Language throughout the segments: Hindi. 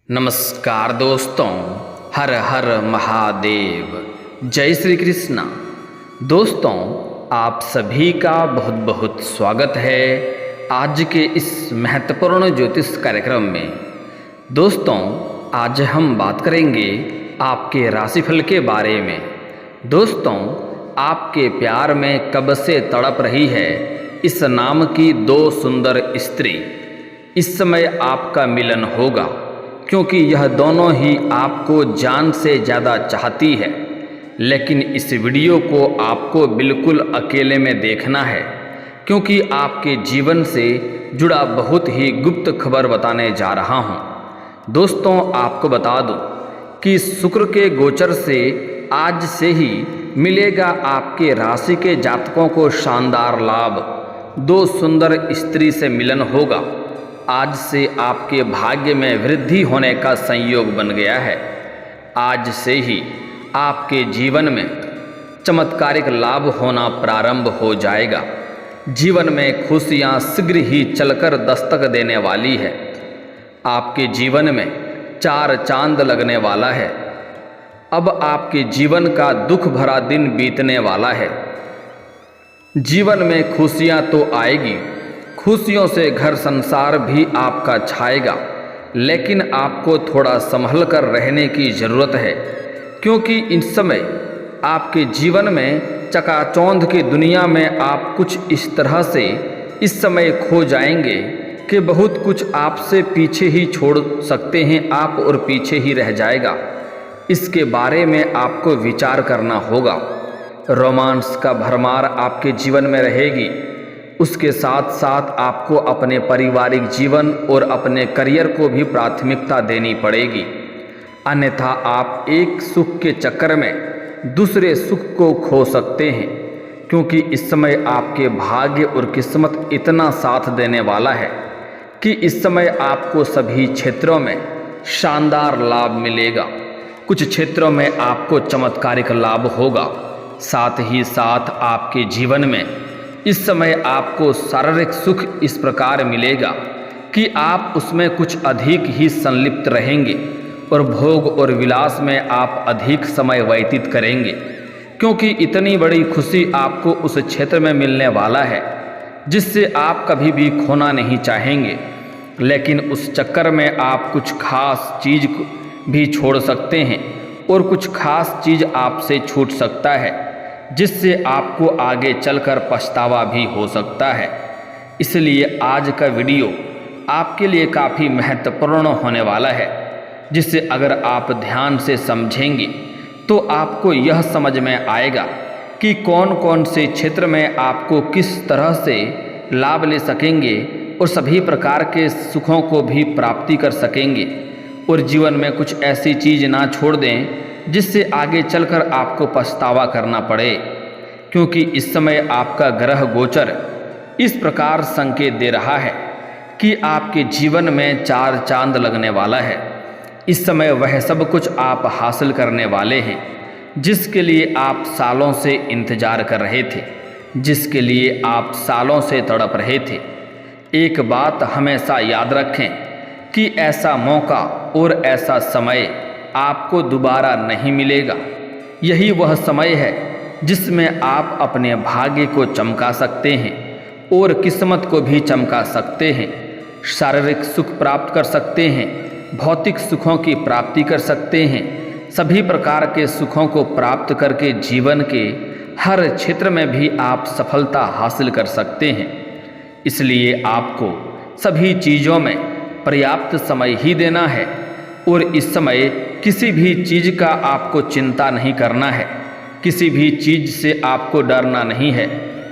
नमस्कार दोस्तों, हर हर महादेव, जय श्री कृष्णा। दोस्तों, आप सभी का बहुत बहुत स्वागत है आज के इस महत्वपूर्ण ज्योतिष कार्यक्रम में। दोस्तों, आज हम बात करेंगे आपके राशिफल के बारे में। दोस्तों, आपके प्यार में कब से तड़प रही है इस नाम की दो सुंदर स्त्री। इस समय आपका मिलन होगा, क्योंकि यह दोनों ही आपको जान से ज़्यादा चाहती है। लेकिन इस वीडियो को आपको बिल्कुल अकेले में देखना है, क्योंकि आपके जीवन से जुड़ा बहुत ही गुप्त खबर बताने जा रहा हूँ। दोस्तों, आपको बता दूँ कि शुक्र के गोचर से आज से ही मिलेगा आपके राशि के जातकों को शानदार लाभ। दो सुंदर स्त्री से मिलन होगा। आज से आपके भाग्य में वृद्धि होने का संयोग बन गया है। आज से ही आपके जीवन में चमत्कारिक लाभ होना प्रारंभ हो जाएगा। जीवन में खुशियां शीघ्र ही चलकर दस्तक देने वाली है। आपके जीवन में चार चांद लगने वाला है। अब आपके जीवन का दुख भरा दिन बीतने वाला है। जीवन में खुशियां तो आएगी, खुशियों से घर संसार भी आपका छाएगा। लेकिन आपको थोड़ा संभल कर रहने की ज़रूरत है, क्योंकि इस समय आपके जीवन में चकाचौंध की दुनिया में आप कुछ इस तरह से इस समय खो जाएंगे कि बहुत कुछ आपसे पीछे ही छोड़ सकते हैं आप, और पीछे ही रह जाएगा। इसके बारे में आपको विचार करना होगा। रोमांस का भरमार आपके जीवन में रहेगी। उसके साथ साथ आपको अपने पारिवारिक जीवन और अपने करियर को भी प्राथमिकता देनी पड़ेगी, अन्यथा आप एक सुख के चक्कर में दूसरे सुख को खो सकते हैं। क्योंकि इस समय आपके भाग्य और किस्मत इतना साथ देने वाला है कि इस समय आपको सभी क्षेत्रों में शानदार लाभ मिलेगा। कुछ क्षेत्रों में आपको चमत्कारिक लाभ होगा। साथ ही साथ आपके जीवन में इस समय आपको शारीरिक सुख इस प्रकार मिलेगा कि आप उसमें कुछ अधिक ही संलिप्त रहेंगे और भोग और विलास में आप अधिक समय व्यतीत करेंगे, क्योंकि इतनी बड़ी खुशी आपको उस क्षेत्र में मिलने वाला है जिससे आप कभी भी खोना नहीं चाहेंगे। लेकिन उस चक्कर में आप कुछ खास चीज़ भी छोड़ सकते हैं और कुछ खास चीज़ आपसे छूट सकता है, जिससे आपको आगे चलकर पछतावा भी हो सकता है। इसलिए आज का वीडियो आपके लिए काफ़ी महत्वपूर्ण होने वाला है, जिसे अगर आप ध्यान से समझेंगे तो आपको यह समझ में आएगा कि कौन कौन से क्षेत्र में आपको किस तरह से लाभ ले सकेंगे और सभी प्रकार के सुखों को भी प्राप्ति कर सकेंगे, और जीवन में कुछ ऐसी चीज़ ना छोड़ दें जिससे आगे चलकर आपको पछतावा करना पड़े। क्योंकि इस समय आपका ग्रह गोचर इस प्रकार संकेत दे रहा है कि आपके जीवन में चार चांद लगने वाला है। इस समय वह सब कुछ आप हासिल करने वाले हैं जिसके लिए आप सालों से इंतजार कर रहे थे, जिसके लिए आप सालों से तड़प रहे थे। एक बात हमेशा याद रखें कि ऐसा मौका और ऐसा समय आपको दोबारा नहीं मिलेगा। यही वह समय है जिसमें आप अपने भाग्य को चमका सकते हैं और किस्मत को भी चमका सकते हैं। शारीरिक सुख प्राप्त कर सकते हैं, भौतिक सुखों की प्राप्ति कर सकते हैं। सभी प्रकार के सुखों को प्राप्त करके जीवन के हर क्षेत्र में भी आप सफलता हासिल कर सकते हैं। इसलिए आपको सभी चीज़ों में पर्याप्त समय ही देना है, और इस समय किसी भी चीज़ का आपको चिंता नहीं करना है। किसी भी चीज़ से आपको डरना नहीं है।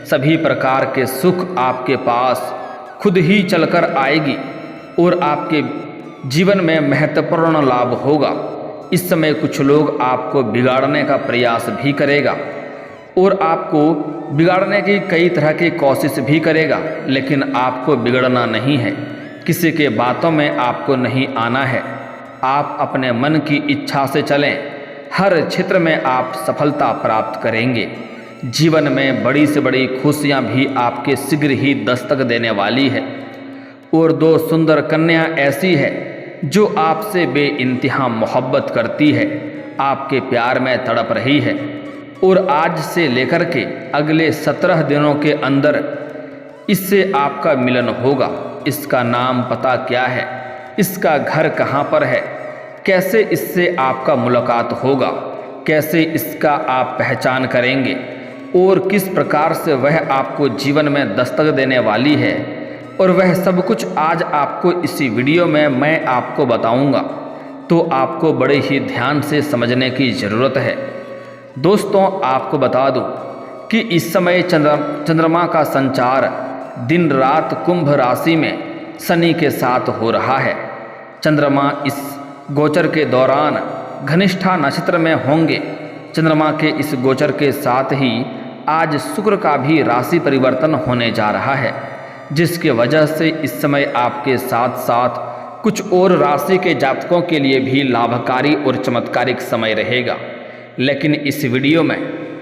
सभी प्रकार के सुख आपके पास खुद ही चलकर आएगी और आपके जीवन में महत्वपूर्ण लाभ होगा। इस समय कुछ लोग आपको बिगाड़ने का प्रयास भी करेगा और आपको बिगाड़ने की कई तरह की कोशिश भी करेगा, लेकिन आपको बिगड़ना नहीं है। किसी के बातों में आपको नहीं आना है। आप अपने मन की इच्छा से चलें, हर क्षेत्र में आप सफलता प्राप्त करेंगे। जीवन में बड़ी से बड़ी खुशियां भी आपके शीघ्र ही दस्तक देने वाली है। और दो सुंदर कन्या ऐसी है जो आपसे बेइंतहा मोहब्बत करती है, आपके प्यार में तड़प रही है और आज से लेकर के अगले 17 दिनों के अंदर इससे आपका मिलन होगा। इसका नाम पता क्या है, इसका घर कहाँ पर है, कैसे इससे आपका मुलाकात होगा, कैसे इसका आप पहचान करेंगे और किस प्रकार से वह आपको जीवन में दस्तक देने वाली है, और वह सब कुछ आज आपको इसी वीडियो में मैं आपको बताऊंगा। तो आपको बड़े ही ध्यान से समझने की ज़रूरत है। दोस्तों, आपको बता दूं कि इस समय चंद्रमा का संचार दिन रात कुंभ राशि में शनि के साथ हो रहा है। चंद्रमा इस गोचर के दौरान घनिष्ठा नक्षत्र में होंगे। चंद्रमा के इस गोचर के साथ ही आज शुक्र का भी राशि परिवर्तन होने जा रहा है, जिसके वजह से इस समय आपके साथ साथ कुछ और राशि के जातकों के लिए भी लाभकारी और चमत्कारिक समय रहेगा। लेकिन इस वीडियो में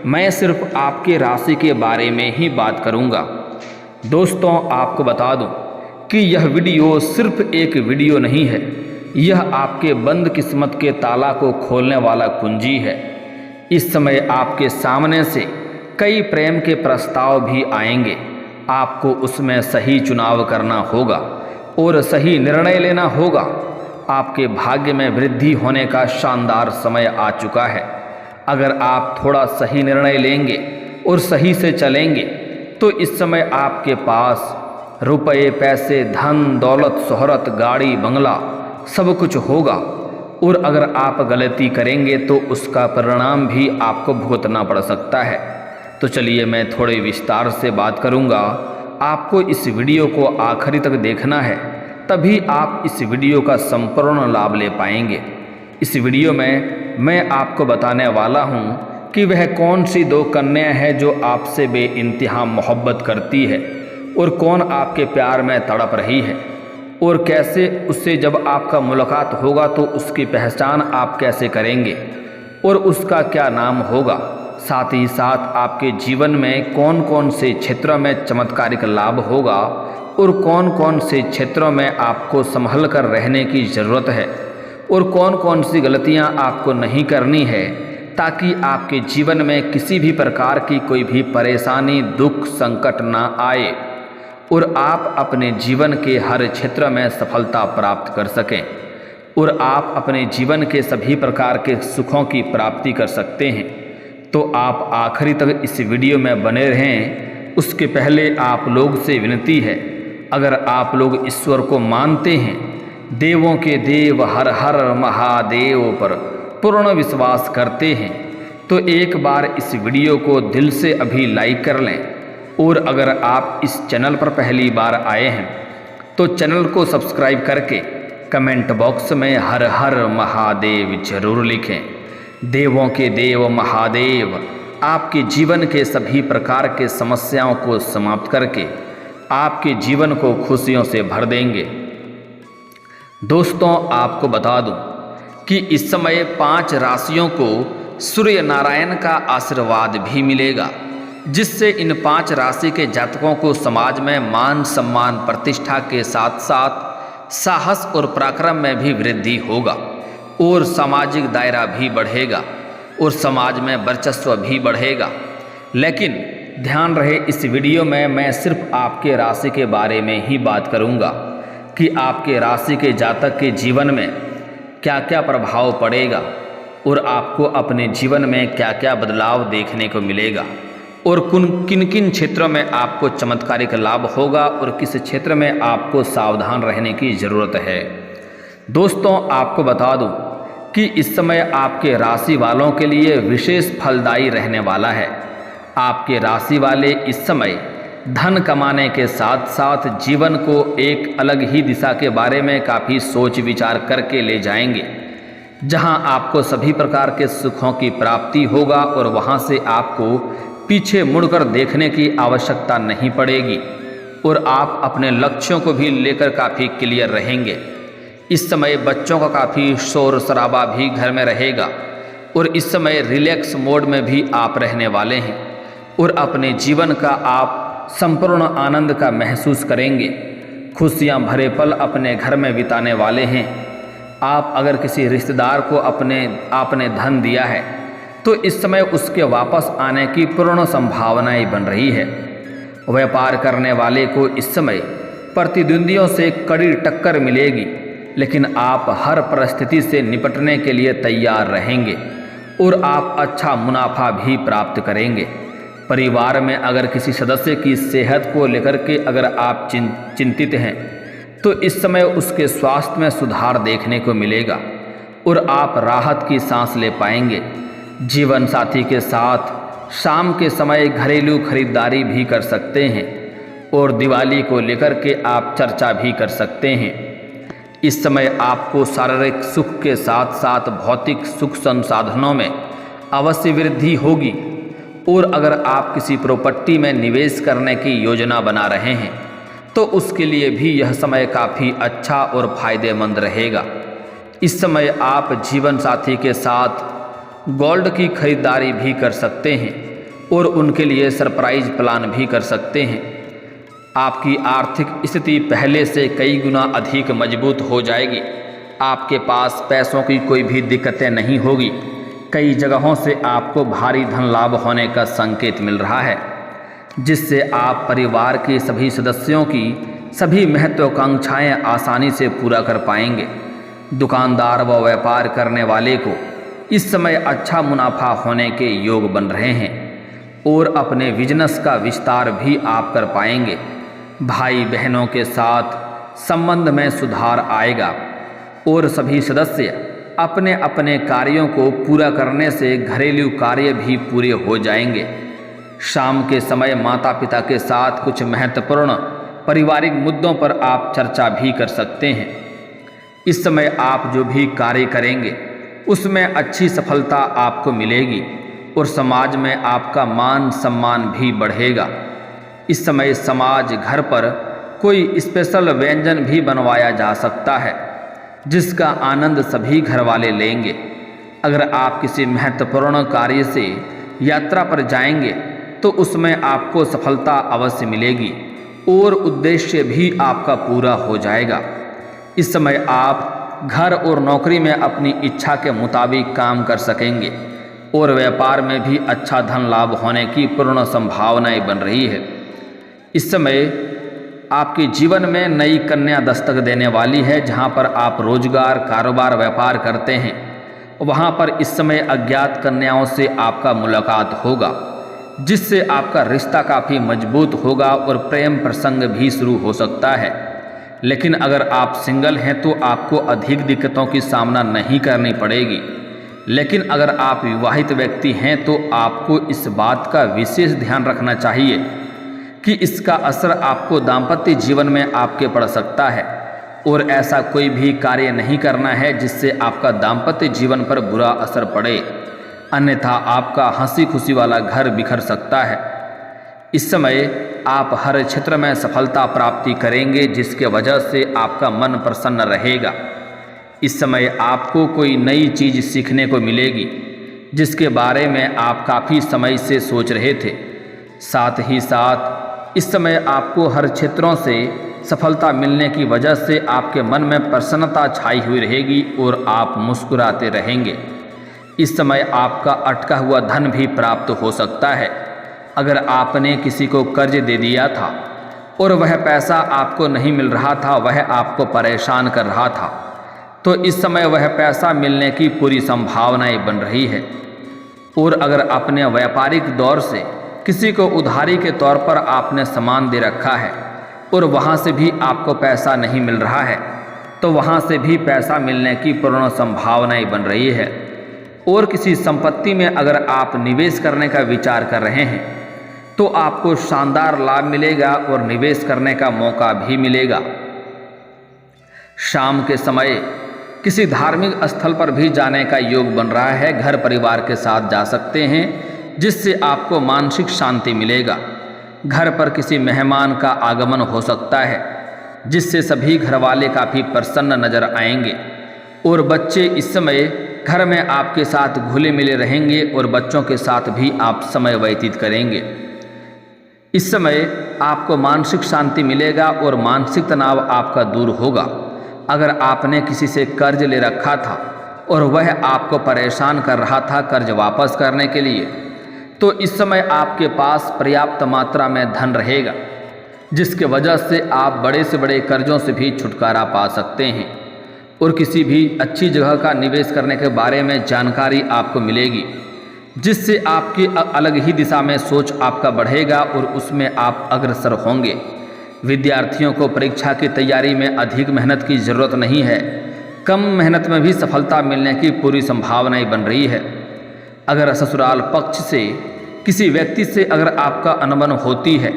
मैं सिर्फ आपके राशि के बारे में ही बात करूंगा। दोस्तों, आपको बता दूं कि यह वीडियो सिर्फ एक वीडियो नहीं है, यह आपके बंद किस्मत के ताला को खोलने वाला कुंजी है। इस समय आपके सामने से कई प्रेम के प्रस्ताव भी आएंगे। आपको उसमें सही चुनाव करना होगा और सही निर्णय लेना होगा। आपके भाग्य में वृद्धि होने का शानदार समय आ चुका है। अगर आप थोड़ा सही निर्णय लेंगे और सही से चलेंगे तो इस समय आपके पास रुपए, पैसे, धन, दौलत, शोहरत, गाड़ी, बंगला सब कुछ होगा। और अगर आप गलती करेंगे तो उसका परिणाम भी आपको भुगतना पड़ सकता है। तो चलिए मैं थोड़े विस्तार से बात करूंगा। आपको इस वीडियो को आखिरी तक देखना है, तभी आप इस वीडियो का संपूर्ण लाभ ले पाएंगे। इस वीडियो में मैं आपको बताने वाला हूं कि वह कौन सी 2 कन्या है जो आपसे बेइंतहा मोहब्बत करती है और कौन आपके प्यार में तड़प रही है, और कैसे उससे जब आपका मुलाकात होगा तो उसकी पहचान आप कैसे करेंगे और उसका क्या नाम होगा। साथ ही साथ आपके जीवन में कौन कौन से क्षेत्रों में चमत्कारिक लाभ होगा और कौन कौन से क्षेत्रों में आपको संभल कर रहने की ज़रूरत है और कौन कौन सी गलतियां आपको नहीं करनी है, ताकि आपके जीवन में किसी भी प्रकार की कोई भी परेशानी, दुख, संकट ना आए और आप अपने जीवन के हर क्षेत्र में सफलता प्राप्त कर सकें और आप अपने जीवन के सभी प्रकार के सुखों की प्राप्ति कर सकते हैं। तो आप आखिरी तक इस वीडियो में बने रहें। उसके पहले आप लोग से विनती है, अगर आप लोग ईश्वर को मानते हैं, देवों के देव हर हर महादेव पर पूर्ण विश्वास करते हैं, तो एक बार इस वीडियो को दिल से अभी लाइक कर लें। और अगर आप इस चैनल पर पहली बार आए हैं तो चैनल को सब्सक्राइब करके कमेंट बॉक्स में हर हर महादेव जरूर लिखें। देवों के देव महादेव आपके जीवन के सभी प्रकार के समस्याओं को समाप्त करके आपके जीवन को खुशियों से भर देंगे। दोस्तों, आपको बता दूं कि इस समय 5 राशियों को सूर्य नारायण का आशीर्वाद भी मिलेगा, जिससे इन 5 राशि के जातकों को समाज में मान सम्मान प्रतिष्ठा के साथ साथ साहस और पराक्रम में भी वृद्धि होगा और सामाजिक दायरा भी बढ़ेगा और समाज में वर्चस्व भी बढ़ेगा। लेकिन ध्यान रहे, इस वीडियो में मैं सिर्फ आपके राशि के बारे में ही बात करूंगा कि आपके राशि के जातक के जीवन में क्या क्या प्रभाव पड़ेगा और आपको अपने जीवन में क्या क्या बदलाव देखने को मिलेगा और किन किन क्षेत्रों में आपको चमत्कारिक लाभ होगा और किस क्षेत्र में आपको सावधान रहने की ज़रूरत है। दोस्तों, आपको बता दूं कि इस समय आपके राशि वालों के लिए विशेष फलदायी रहने वाला है। आपके राशि वाले इस समय धन कमाने के साथ साथ जीवन को एक अलग ही दिशा के बारे में काफ़ी सोच विचार करके ले जाएंगे, जहां आपको सभी प्रकार के सुखों की प्राप्ति होगा और वहां से आपको पीछे मुड़कर देखने की आवश्यकता नहीं पड़ेगी और आप अपने लक्ष्यों को भी लेकर काफ़ी क्लियर रहेंगे। इस समय बच्चों का काफ़ी शोर शराबा भी घर में रहेगा और इस समय रिलैक्स मोड में भी आप रहने वाले हैं और अपने जीवन का आप संपूर्ण आनंद का महसूस करेंगे। खुशियां भरे पल अपने घर में बिताने वाले हैं। आप अगर किसी रिश्तेदार को आपने धन दिया है तो इस समय उसके वापस आने की पूर्ण संभावनाएं बन रही है। व्यापार करने वाले को इस समय प्रतिद्वंदियों से कड़ी टक्कर मिलेगी, लेकिन आप हर परिस्थिति से निपटने के लिए तैयार रहेंगे और आप अच्छा मुनाफा भी प्राप्त करेंगे। परिवार में अगर किसी सदस्य की सेहत को लेकर के अगर आप चिंतित हैं तो इस समय उसके स्वास्थ्य में सुधार देखने को मिलेगा और आप राहत की सांस ले पाएंगे। जीवन साथी के साथ शाम के समय घरेलू खरीदारी भी कर सकते हैं और दिवाली को लेकर के आप चर्चा भी कर सकते हैं। इस समय आपको शारीरिक सुख के साथ साथ भौतिक सुख संसाधनों में अवश्य वृद्धि होगी और अगर आप किसी प्रॉपर्टी में निवेश करने की योजना बना रहे हैं तो उसके लिए भी यह समय काफ़ी अच्छा और फायदेमंद रहेगा। इस समय आप जीवन साथी के साथ गोल्ड की खरीदारी भी कर सकते हैं और उनके लिए सरप्राइज प्लान भी कर सकते हैं। आपकी आर्थिक स्थिति पहले से कई गुना अधिक मजबूत हो जाएगी। आपके पास पैसों की कोई भी दिक्कतें नहीं होगी। कई जगहों से आपको भारी धन लाभ होने का संकेत मिल रहा है, जिससे आप परिवार के सभी सदस्यों की सभी महत्वाकांक्षाएं आसानी से पूरा कर पाएंगे। दुकानदार व व्यापार करने वाले को इस समय अच्छा मुनाफा होने के योग बन रहे हैं और अपने बिजनेस का विस्तार भी आप कर पाएंगे। भाई बहनों के साथ संबंध में सुधार आएगा और सभी सदस्य अपने अपने कार्यों को पूरा करने से घरेलू कार्य भी पूरे हो जाएंगे। शाम के समय माता पिता के साथ कुछ महत्वपूर्ण पारिवारिक मुद्दों पर आप चर्चा भी कर सकते हैं। इस समय आप जो भी कार्य करेंगे उसमें अच्छी सफलता आपको मिलेगी और समाज में आपका मान सम्मान भी बढ़ेगा। इस समय समाज घर पर कोई स्पेशल व्यंजन भी बनवाया जा सकता है जिसका आनंद सभी घर वाले लेंगे। अगर आप किसी महत्वपूर्ण कार्य से यात्रा पर जाएंगे तो उसमें आपको सफलता अवश्य मिलेगी और उद्देश्य भी आपका पूरा हो जाएगा। इस समय आप घर और नौकरी में अपनी इच्छा के मुताबिक काम कर सकेंगे और व्यापार में भी अच्छा धन लाभ होने की पूर्ण संभावनाएं बन रही है। इस समय आपके जीवन में नई कन्या दस्तक देने वाली है। जहां पर आप रोजगार, कारोबार, व्यापार करते हैं वहां पर इस समय अज्ञात कन्याओं से आपका मुलाकात होगा, जिससे आपका रिश्ता काफ़ी मजबूत होगा और प्रेम प्रसंग भी शुरू हो सकता है। लेकिन अगर आप सिंगल हैं तो आपको अधिक दिक्कतों की सामना नहीं करनी पड़ेगी। लेकिन अगर आप विवाहित व्यक्ति हैं तो आपको इस बात का विशेष ध्यान रखना चाहिए कि इसका असर आपको दाम्पत्य जीवन में आपके पड़ सकता है और ऐसा कोई भी कार्य नहीं करना है जिससे आपका दाम्पत्य जीवन पर बुरा असर पड़े, अन्यथा आपका हंसी खुशी वाला घर बिखर सकता है। इस समय आप हर क्षेत्र में सफलता प्राप्ति करेंगे, जिसके वजह से आपका मन प्रसन्न रहेगा। इस समय आपको कोई नई चीज़ सीखने को मिलेगी जिसके बारे में आप काफ़ी समय से सोच रहे थे। साथ ही साथ इस समय आपको हर क्षेत्रों से सफलता मिलने की वजह से आपके मन में प्रसन्नता छाई हुई रहेगी और आप मुस्कुराते रहेंगे। इस समय आपका अटका हुआ धन भी प्राप्त हो सकता है। अगर आपने किसी को कर्ज दे दिया था और वह पैसा आपको नहीं मिल रहा था, वह आपको परेशान कर रहा था, तो इस समय वह पैसा मिलने की पूरी संभावनाएं बन रही है। और अगर अपने व्यापारिक दौर से किसी को उधारी के तौर पर आपने सामान दे रखा है और वहां से भी आपको पैसा नहीं मिल रहा है, तो वहां से भी पैसा मिलने की पूर्ण संभावनाएं बन रही है। और किसी संपत्ति में अगर आप निवेश करने का विचार कर रहे हैं तो आपको शानदार लाभ मिलेगा और निवेश करने का मौका भी मिलेगा। शाम के समय किसी धार्मिक स्थल पर भी जाने का योग बन रहा है। घर परिवार के साथ जा सकते हैं, जिससे आपको मानसिक शांति मिलेगा। घर पर किसी मेहमान का आगमन हो सकता है, जिससे सभी घर वाले काफ़ी प्रसन्न नजर आएंगे। और बच्चे इस समय घर में आपके साथ घुले मिले रहेंगे और बच्चों के साथ भी आप समय व्यतीत करेंगे। इस समय आपको मानसिक शांति मिलेगा और मानसिक तनाव आपका दूर होगा। अगर आपने किसी से कर्ज ले रखा था और वह आपको परेशान कर रहा था कर्ज वापस करने के लिए, तो इस समय आपके पास पर्याप्त मात्रा में धन रहेगा, जिसके वजह से आप बड़े से बड़े कर्जों से भी छुटकारा पा सकते हैं और किसी भी अच्छी जगह का निवेश करने के बारे में जानकारी आपको मिलेगी, जिससे आपकी अलग ही दिशा में सोच आपका बढ़ेगा और उसमें आप अग्रसर होंगे। विद्यार्थियों को परीक्षा की तैयारी में अधिक मेहनत की ज़रूरत नहीं है, कम मेहनत में भी सफलता मिलने की पूरी संभावनाएं बन रही है। अगर ससुराल पक्ष से किसी व्यक्ति से अगर आपका अनबन होती है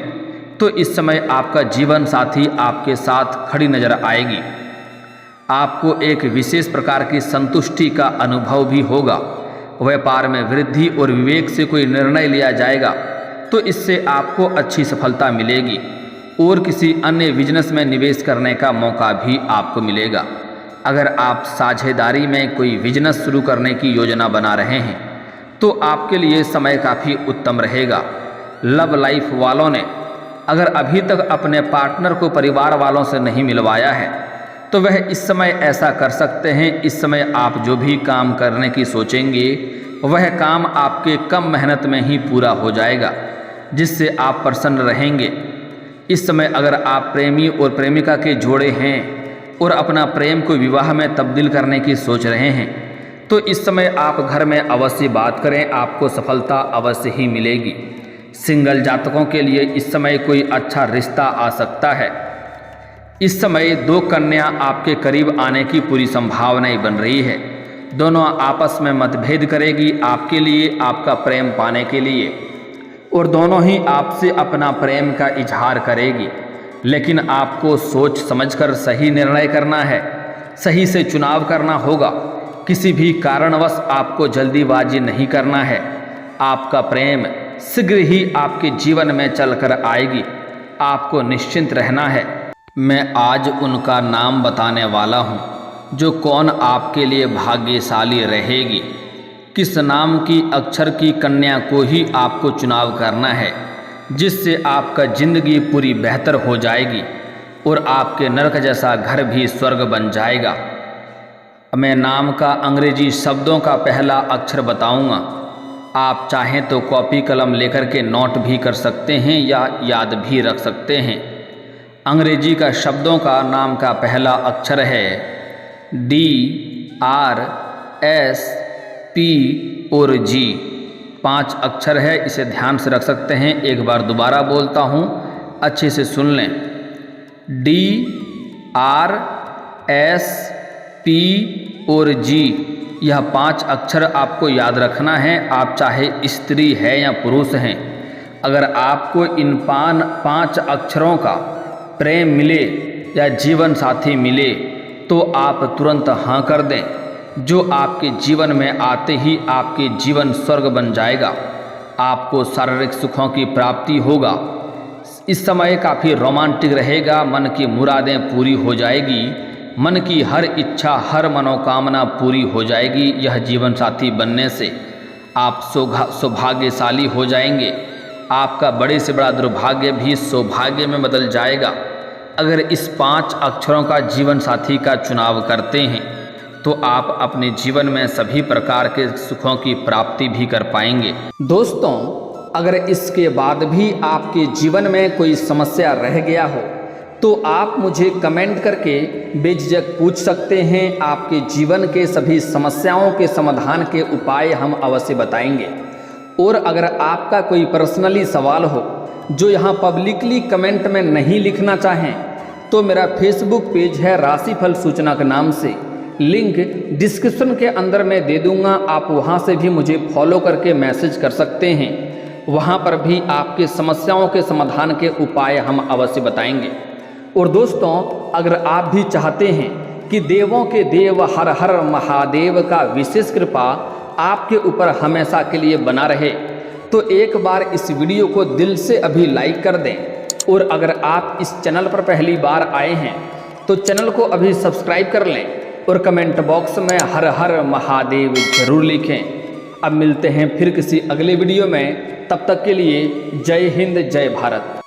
तो इस समय आपका जीवन साथी आपके साथ खड़ी नजर आएगी। आपको एक विशेष प्रकार की संतुष्टि का अनुभव भी होगा। व्यापार में वृद्धि और विवेक से कोई निर्णय लिया जाएगा तो इससे आपको अच्छी सफलता मिलेगी और किसी अन्य बिजनेस में निवेश करने का मौका भी आपको मिलेगा। अगर आप साझेदारी में कोई बिजनेस शुरू करने की योजना बना रहे हैं तो आपके लिए समय काफ़ी उत्तम रहेगा। लव लाइफ वालों ने अगर अभी तक अपने पार्टनर को परिवार वालों से नहीं मिलवाया है तो वह इस समय ऐसा कर सकते हैं। इस समय आप जो भी काम करने की सोचेंगे वह काम आपके कम मेहनत में ही पूरा हो जाएगा, जिससे आप प्रसन्न रहेंगे। इस समय अगर आप प्रेमी और प्रेमिका के जोड़े हैं और अपना प्रेम को विवाह में तब्दील करने की सोच रहे हैं तो इस समय आप घर में अवश्य बात करें, आपको सफलता अवश्य ही मिलेगी। सिंगल जातकों के लिए इस समय कोई अच्छा रिश्ता आ सकता है। इस समय दो कन्या आपके करीब आने की पूरी संभावनाएं बन रही है। दोनों आपस में मतभेद करेगी आपके लिए, आपका प्रेम पाने के लिए, और दोनों ही आपसे अपना प्रेम का इजहार करेगी। लेकिन आपको सोच समझकर सही निर्णय करना है, सही से चुनाव करना होगा। किसी भी कारणवश आपको जल्दीबाजी नहीं करना है। आपका प्रेम शीघ्र ही आपके जीवन में चलकर आएगी, आपको निश्चिंत रहना है। मैं आज उनका नाम बताने वाला हूँ जो कौन आपके लिए भाग्यशाली रहेगी। किस नाम की अक्षर की कन्या को ही आपको चुनाव करना है, जिससे आपका जिंदगी पूरी बेहतर हो जाएगी और आपके नरक जैसा घर भी स्वर्ग बन जाएगा। मैं नाम का अंग्रेजी शब्दों का पहला अक्षर बताऊंगा। आप चाहें तो कॉपी कलम लेकर के नोट भी कर सकते हैं या याद भी रख सकते हैं। अंग्रेजी का शब्दों का नाम का पहला अक्षर है D, R, S, P और G। 5 अक्षर है, इसे ध्यान से रख सकते हैं। एक बार दोबारा बोलता हूँ, अच्छे से सुन लें। D, R, S, P और G, यह 5 अक्षर आपको याद रखना है। आप चाहे स्त्री है या पुरुष हैं, अगर आपको इन 5 अक्षरों का प्रेम मिले या जीवन साथी मिले तो आप तुरंत हाँ कर दें, जो आपके जीवन में आते ही आपके जीवन स्वर्ग बन जाएगा। आपको शारीरिक सुखों की प्राप्ति होगा। इस समय काफ़ी रोमांटिक रहेगा, मन की मुरादें पूरी हो जाएगी, मन की हर इच्छा हर मनोकामना पूरी हो जाएगी। यह जीवन साथी बनने से आप सौभाग्यशाली हो जाएंगे। आपका बड़े से बड़ा दुर्भाग्य भी सौभाग्य में बदल जाएगा। अगर इस 5 अक्षरों का जीवन साथी का चुनाव करते हैं तो आप अपने जीवन में सभी प्रकार के सुखों की प्राप्ति भी कर पाएंगे। दोस्तों, अगर इसके बाद भी आपके जीवन में कोई समस्या रह गया हो तो आप मुझे कमेंट करके बेझिझक पूछ सकते हैं। आपके जीवन के सभी समस्याओं के समाधान के उपाय हम अवश्य बताएंगे। और अगर आपका कोई पर्सनली सवाल हो जो यहाँ पब्लिकली कमेंट में नहीं लिखना चाहें तो मेरा फेसबुक पेज है राशिफल सूचना के नाम से, लिंक डिस्क्रिप्शन के अंदर मैं दे दूंगा। आप वहाँ से भी मुझे फॉलो करके मैसेज कर सकते हैं। वहाँ पर भी आपके समस्याओं के समाधान के उपाय हम अवश्य बताएंगे। और दोस्तों, अगर आप भी चाहते हैं कि देवों के देव हर हर महादेव का विशेष कृपा आपके ऊपर हमेशा के लिए बना रहे तो एक बार इस वीडियो को दिल से अभी लाइक कर दें। और अगर आप इस चैनल पर पहली बार आए हैं तो चैनल को अभी सब्सक्राइब कर लें और कमेंट बॉक्स में हर हर महादेव जरूर लिखें। अब मिलते हैं फिर किसी अगले वीडियो में, तब तक के लिए जय हिंद जय भारत।